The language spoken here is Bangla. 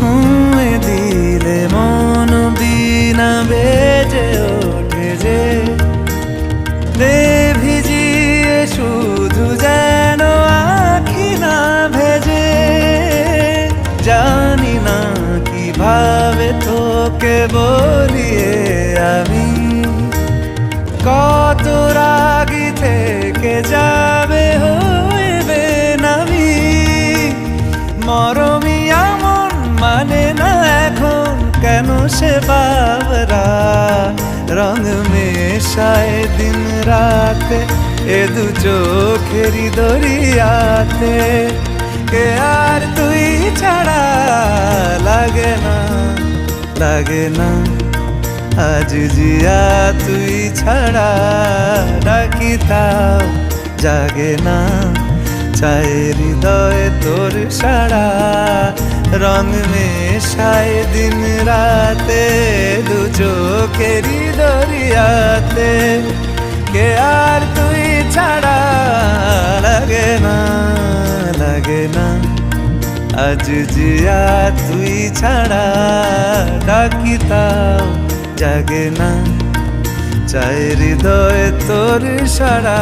ছুঁয়ে দিলে মন বিনা বেজে ওঠে যে দে ভিজিয়ে শুধু যেন আখি না ভেজে। জানি না কিভাবে তোকে বলিয়ে আমি কত রাগি থেকে যাবে হইবে নামি। মরমি এমন মানে না এখন কেন সে বাবরা রং মেশায় দিন রাতে এ দু চোখেরি দরিয়াতে। কে আর তুই ছাড়া লাগে না লাগে না আজ জিয়া তুই ছাড়া ডাকি তাও জাগে না। চায় হৃদয় তোর সারা রং মেশায় দিন রাতে দু চোখেরি দরিয়াতে। কে আর তুই ছাড়া লাগে না লাগে না আজ জিয়া তুই ছাড়া ডাকি তাও জাগে না। চায় হৃদয় তোর সারা